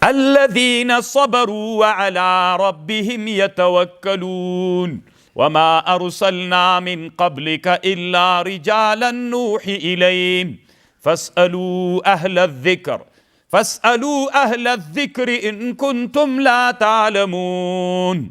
الذين صبروا وعلى ربهم يتوكلون وما أرسلنا من قبلك إلا رجالا نوحي إليهم فاسألوا أهل الذكر إن كنتم لا تعلمون.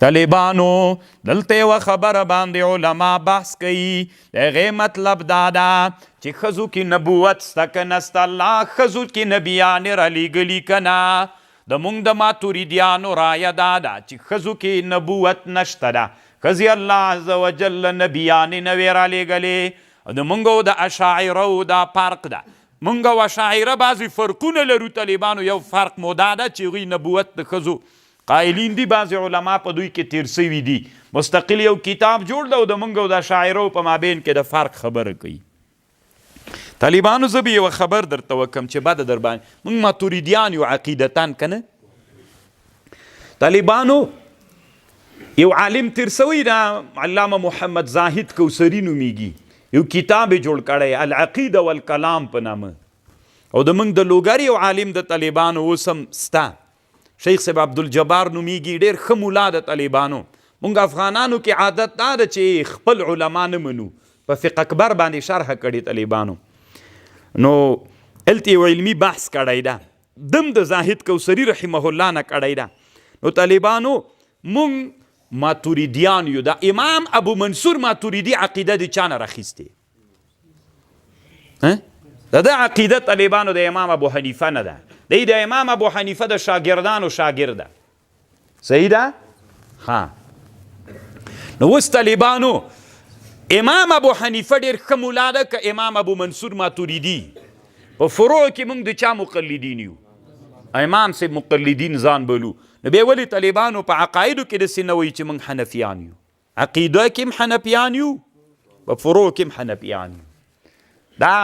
طالبانو دلته و خبر باندې علما بحث کوي، دغه مطلب دادا چې خزو کی نبوت ستک نست الله خزو کی نبیان را لګلی کنا. د مونږ د ماتریدیانو رایه دادا چې خزو کی نبوت نشته ده، خزی الله عز وجل نبیان نوی را لګلی. د مونږ د اشاعره دا فرق ده، مونږ او اشاعره بعضی فرقونه لرو. طالبانو یو فرق مو دا ده چې غوی نبوت د خزو قائلین دي، بعض علما په دوی کې تیر سوي دي، مستقل یو کتاب جوړ ده او د منګو د شاعرو په مابین کې د فرق خبره کوي. طالبانو زه به یو خبر درته وکم چې بعد در باندې موږ ماتریدیان یو عقیدتان کنه. طالبانو یو عالم تیر سوی ده، علامه محمد زاهد کوثری نومیږي، یو کتاب جوړ کړی العقیده والکلام په نامه، او د موږ د لوګر یو عالم د طالبانو اوسم ستا شیخ صاحب عبدالجبار نومیږي، ډېر ښه ملا د طالبانو. مونږ افغانانو کې عادت دا ده چې خپل علما نه منو، په فقه اکبر باندې شرح کړي طالبانو. نو هلته یو علمي بحث کړی ده، دم د زاهد کوثري رحمه الله نه کړی ده. نو طالبانو مونږ ماتریدیان یو، د امام ابو منصور ماتریدي عقیده د چا نه راخیستې؟ د عقیده طالبانو د امام ابو حنیفه نه ده، د امام ابو حنیفه د شاگردانو شاگرده. صحیح ده؟ ها. نو اوس طالبانو امام ابو حنیفه ډېر ښه ملا ده که امام ابو منصور ماتریدي؟ په فروع کې موږ د چا مقلدین یو؟ امام صاحب مقلدین ځان بلو. نو بیا ولې طالبانو په عقایدو کې داسې نه وایي چې موږ حنفیان یو؟ عقیده کې هم حنفیان یو، په فروع کې هم حنفیان یو. دا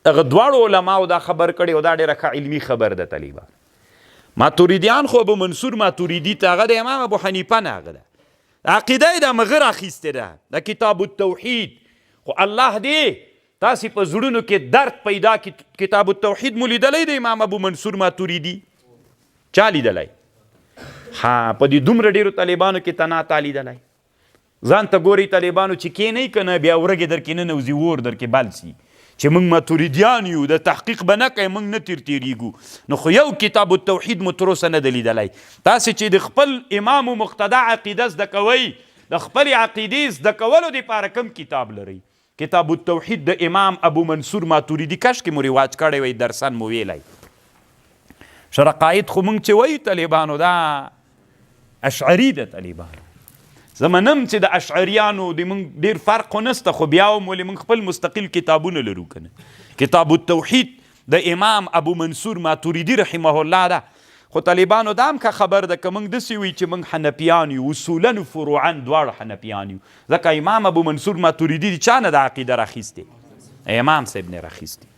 دغه دواړو علماو دا خبر کړی او دا ډېره ښه علمي خبر ده. طالبان ماتریدیان خو ابو منصور ماتریدي ته هغه د امام ابو حنیفه نه هغه ده، عقیده یې د مغه راخیستې ده، د کتاب التوحید. خو الله دې تاسې په زړونو کې درد پیدا کړي. کتاب التوحید مو لیدلی د امام ابو منصور ماتریدي؟ چا لیدلی؟ ها، په دې دومره ډېرو طالبانو کې تناتا لیدلی. ځان ته ګورئ طالبانو چې کینئ که نه بیا ورږې در کې ننوځي، اور در کې بل سي چې موږ ماتریدیان یو، د تحقیق به نه کوئ، موږ نه تیریږو. نو خو یو کتاب التوحید مو تر اوسه نه ده لیدلی. تاسې چې د خپل امام و مقتدا عقیده زده کوئ، د خپلې عقیدې زده کولو دپاره کوم کتاب لرئ؟ کتاب التوحید د امام ابو منصور ماتریدي کشکې مو رواج کړی وی، درسن مو ویلی. شرقاید خو موږ چې وایو طالبانو دا اشعري ده. طالبانو زه منم چې د اشعریانو د موږ ډېر فرق خو نسته، خو بیا هم ولې موږ خپل مستقل کتابونه لرو که نه. کتاب التوحید د امام ابو منصور ماتریدي رحمه الله ده. خو طالبانو دا هم که خبر ده که موږ داسې وي چې موږ حنفیان یو، اصولا و فروعا دواړه حنفیان یو، ځکه امام ابو منصور ماتریدي د چا نه د عقیده راخیستې؟ امام صاحب نه راخیستې.